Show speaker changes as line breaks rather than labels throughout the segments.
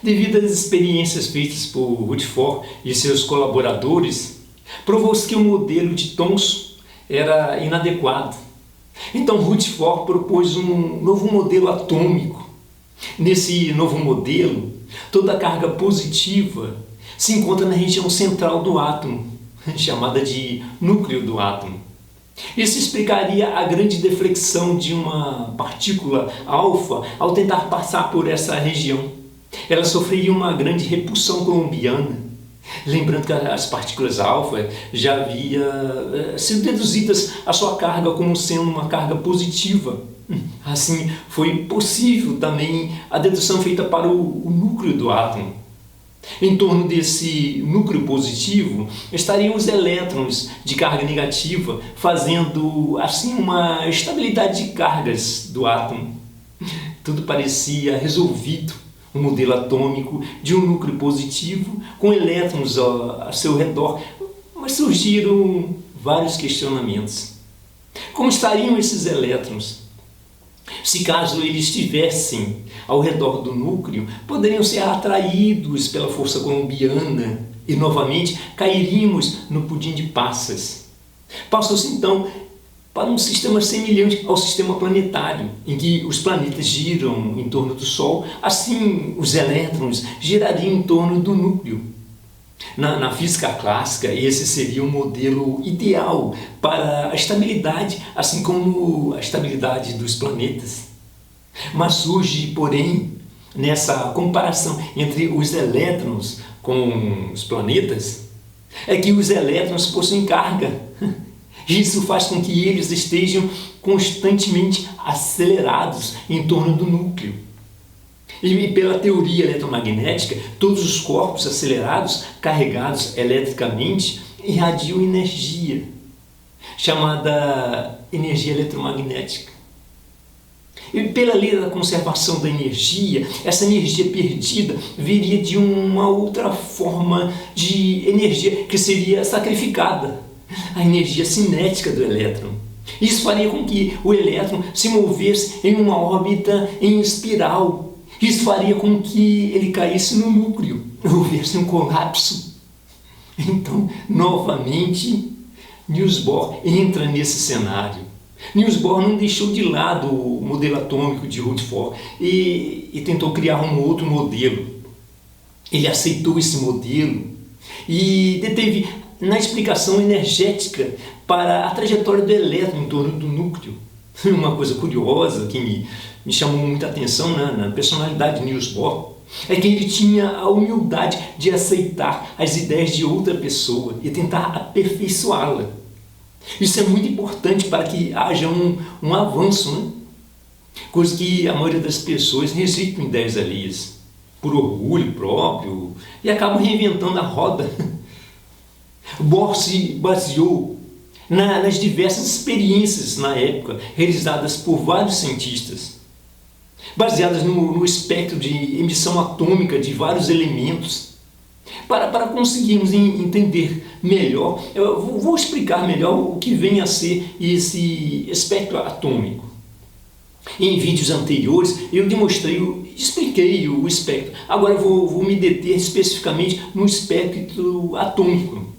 Devido às experiências feitas por Rutherford e seus colaboradores, provou-se que o modelo de Thomson era inadequado. Então Rutherford propôs um novo modelo atômico. Nesse novo modelo, toda a carga positiva se encontra na região central do átomo, chamada de núcleo do átomo. Isso explicaria a grande deflexão de uma partícula alfa ao tentar passar por essa região. Ela sofreria uma grande repulsão colombiana. Lembrando que as partículas alfa já havia sido deduzidas a sua carga como sendo uma carga positiva. Assim, foi possível também a dedução feita para o núcleo do átomo. Em torno desse núcleo positivo estariam os elétrons de carga negativa, fazendo assim uma estabilidade de cargas do átomo. Tudo parecia resolvido. Um modelo atômico de um núcleo positivo com elétrons a seu redor, mas surgiram vários questionamentos. Como estariam esses elétrons? Se caso eles estivessem ao redor do núcleo, poderiam ser atraídos pela força colombiana e novamente cairíamos no pudim de passas. Passou-se então para um sistema semelhante ao sistema planetário, em que os planetas giram em torno do Sol, assim os elétrons girariam em torno do núcleo. Na física clássica, esse seria o modelo ideal para a estabilidade, assim como a estabilidade dos planetas. Mas surge, porém, nessa comparação entre os elétrons com os planetas, é que os elétrons possuem carga. Isso faz com que eles estejam constantemente acelerados em torno do núcleo. E pela teoria eletromagnética, todos os corpos acelerados, carregados eletricamente, irradiam energia, chamada energia eletromagnética. E pela lei da conservação da energia, essa energia perdida viria de uma outra forma de energia que seria sacrificada, a energia cinética do elétron. Isso faria com que o elétron se movesse em uma órbita em espiral. Isso faria com que ele caísse no núcleo, houvesse um colapso. Então, novamente, Niels Bohr entra nesse cenário. Niels Bohr não deixou de lado o modelo atômico de Rutherford e tentou criar um outro modelo. Ele aceitou esse modelo e deteve na explicação energética para a trajetória do elétron em torno do núcleo. Uma coisa curiosa que me chamou muita atenção na personalidade de Niels Bohr é que ele tinha a humildade de aceitar as ideias de outra pessoa e tentar aperfeiçoá-la. Isso é muito importante para que haja um avanço, né? Coisa que a maioria das pessoas rejeitam ideias alheias por orgulho próprio e acabam reinventando a roda. Bohr se baseou nas diversas experiências na época realizadas por vários cientistas, baseadas no espectro de emissão atômica de vários elementos. Para conseguirmos entender melhor, eu vou explicar melhor o que vem a ser esse espectro atômico. Em vídeos anteriores eu expliquei o espectro. Agora eu vou me deter especificamente no espectro atômico.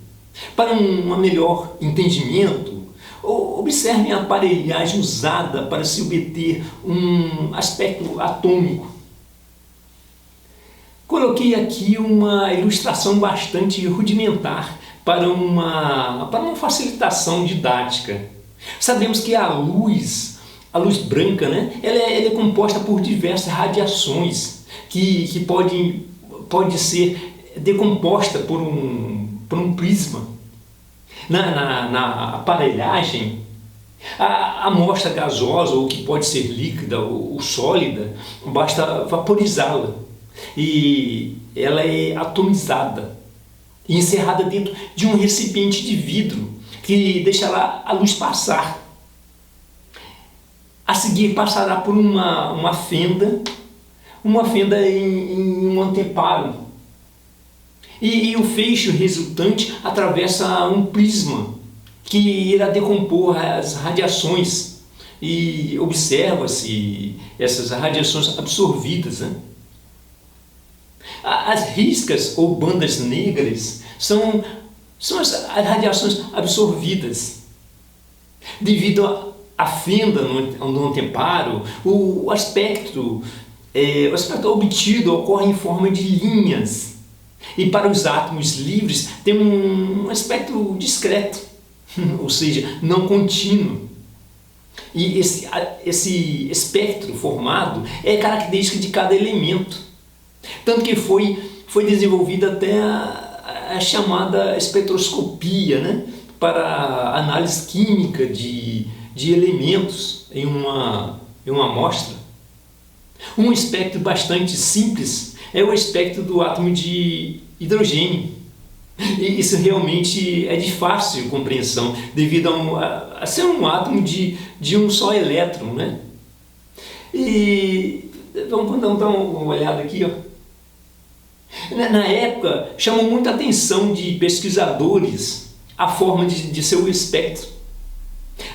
Para um melhor entendimento, observem a aparelhagem usada para se obter um aspecto atômico. Coloquei aqui uma ilustração bastante rudimentar para uma facilitação didática. Sabemos que a luz branca, né, ela é composta por diversas radiações que pode ser decomposta por um prisma. Na aparelhagem, a amostra gasosa, ou que pode ser líquida ou sólida, basta vaporizá-la e ela é atomizada e encerrada dentro de um recipiente de vidro que deixará a luz passar. A seguir passará por uma fenda em um anteparo. E o feixe resultante atravessa um prisma que irá decompor as radiações e observa-se essas radiações absorvidas, né? As riscas ou bandas negras são as radiações absorvidas. Devido à fenda no anteparo, o aspecto obtido ocorre em forma de linhas. E para os átomos livres tem um aspecto discreto, ou seja, não contínuo. E esse espectro formado é característica de cada elemento. Tanto que foi desenvolvida até a chamada espectroscopia, né? Para análise química de elementos em uma amostra. Um espectro bastante simples é o espectro do átomo de hidrogênio. E isso realmente é de fácil compreensão, devido a ser um átomo de um só elétron, né? E vamos dar uma olhada aqui, ó. Na época, chamou muita atenção de pesquisadores a forma de seu espectro.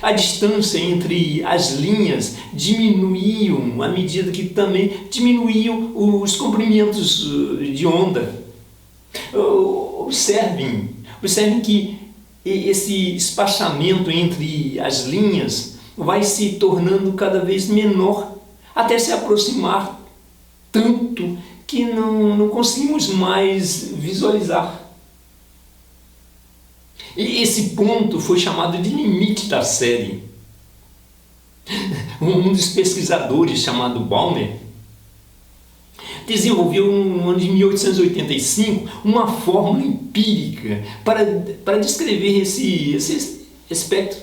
A distância entre as linhas diminuíam à medida que também diminuíam os comprimentos de onda. Observem que esse espaçamento entre as linhas vai se tornando cada vez menor, até se aproximar tanto que não conseguimos mais visualizar. E esse ponto foi chamado de limite da série. Um dos pesquisadores, chamado Balmer, desenvolveu no ano de 1885 uma fórmula empírica para descrever esse espectro.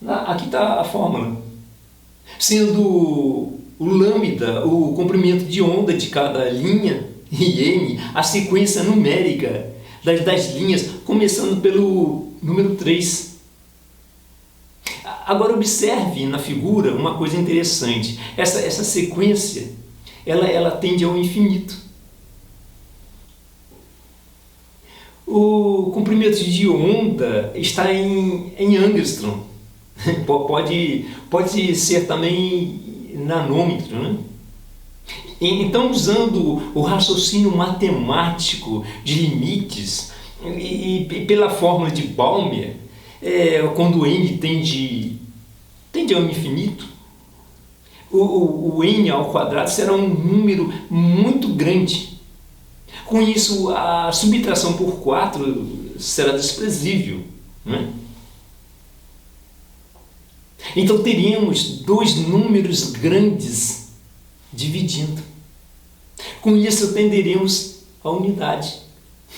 Aqui está a fórmula. Sendo o lambda o comprimento de onda de cada linha e n a sequência numérica das linhas, começando pelo número 3. Agora observe na figura uma coisa interessante. Essa sequência ela tende ao infinito. O comprimento de onda está em angstrom. Pode ser também nanômetro, né? Então, usando o raciocínio matemático de limites e pela fórmula de Balmer, quando n tende ao infinito, o n ao quadrado será um número muito grande. Com isso, a subtração por 4 será desprezível, né? Então teríamos dois números grandes dividindo. Com isso atenderemos à unidade.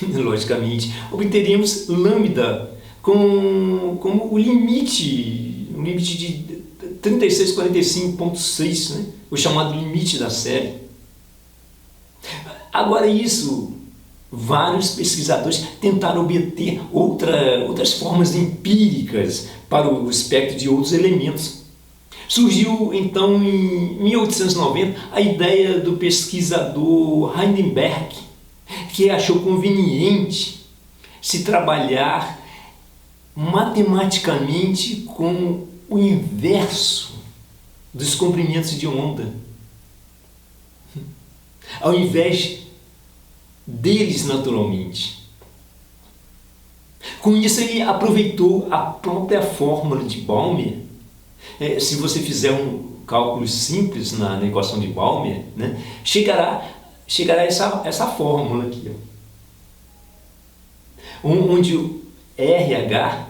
Logicamente, obteríamos lambda como o limite de 3645.6, né? O chamado limite da série. Agora isso, vários pesquisadores tentaram obter outras formas empíricas para o espectro de outros elementos. Surgiu então em 1890 a ideia do pesquisador Heisenberg, que achou conveniente se trabalhar matematicamente com o inverso dos comprimentos de onda. Ao invés deles naturalmente. Com isso ele aproveitou a própria fórmula de Balmer. Se você fizer um cálculo simples na equação de Balmer, né, chegará a essa fórmula aqui, ó, onde o RH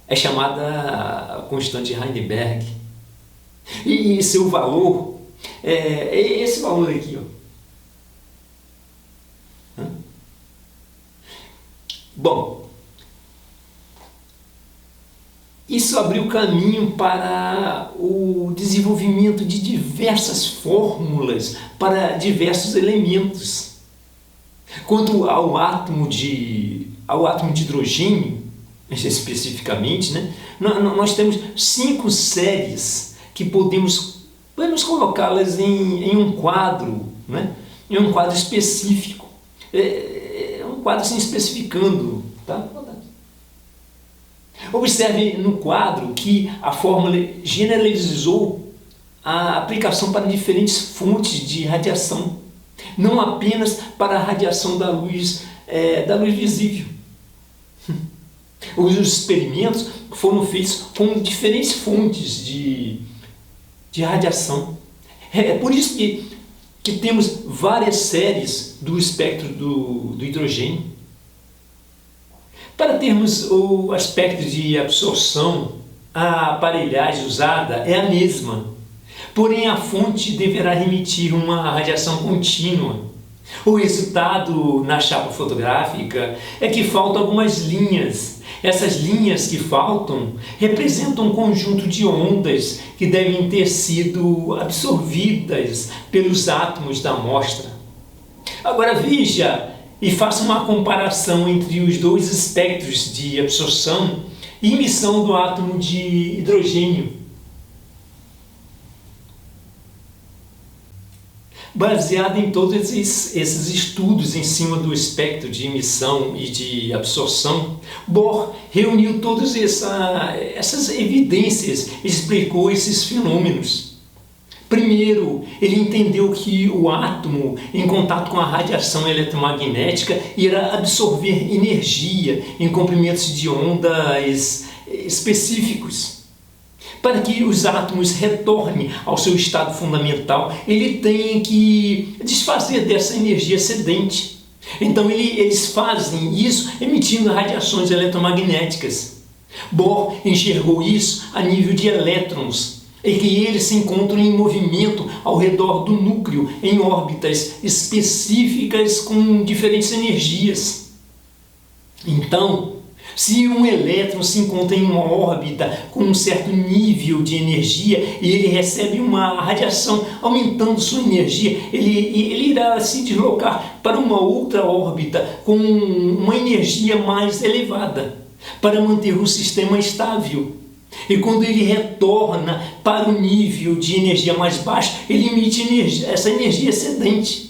é chamada a constante de Heisenberg e seu valor é esse valor aqui, ó. Bom, isso abriu caminho para o desenvolvimento de diversas fórmulas para diversos elementos. Quanto ao átomo de hidrogênio, especificamente, né, nós temos 5 séries que podemos colocá-las em um quadro, né, em um quadro específico. Um quadro assim especificando, tá? Observe no quadro que a fórmula generalizou a aplicação para diferentes fontes de radiação. não apenas para a radiação da luz visível. Os experimentos foram feitos com diferentes fontes de radiação. É por isso que temos várias séries do espectro do hidrogênio. Para termos o aspecto de absorção, a aparelhagem usada é a mesma, porém a fonte deverá emitir uma radiação contínua. O resultado na chapa fotográfica é que faltam algumas linhas. Essas linhas que faltam representam um conjunto de ondas que devem ter sido absorvidas pelos átomos da amostra. Agora veja e faça uma comparação entre os dois espectros de absorção e emissão do átomo de hidrogênio. Baseado em todos esses estudos em cima do espectro de emissão e de absorção, Bohr reuniu todas essas evidências e explicou esses fenômenos. Primeiro, ele entendeu que o átomo, em contato com a radiação eletromagnética, irá absorver energia em comprimentos de ondas específicos. Para que os átomos retornem ao seu estado fundamental, ele tem que desfazer dessa energia excedente. Então eles fazem isso emitindo radiações eletromagnéticas. Bohr enxergou isso a nível de elétrons, e que eles se encontram em movimento ao redor do núcleo, em órbitas específicas com diferentes energias. Então, se um elétron se encontra em uma órbita com um certo nível de energia e ele recebe uma radiação aumentando sua energia, ele irá se deslocar para uma outra órbita com uma energia mais elevada para manter o sistema estável. E quando ele retorna para o nível de energia mais baixo, ele emite essa energia excedente.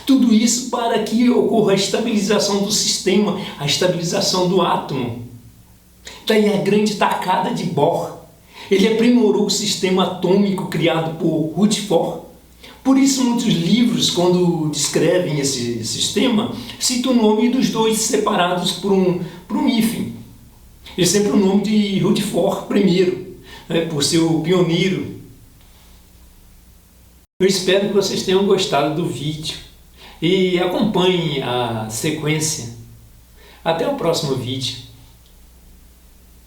Tudo isso para que ocorra a estabilização do sistema, a estabilização do átomo. Daí a grande tacada de Bohr. Ele aprimorou o sistema atômico criado por Rutherford. Por isso muitos livros, quando descrevem esse sistema, citam o nome dos dois separados por um hífen. Ele sempre o nome de Rutherford primeiro, por ser o pioneiro. Eu espero que vocês tenham gostado do vídeo e acompanhem a sequência. Até o próximo vídeo.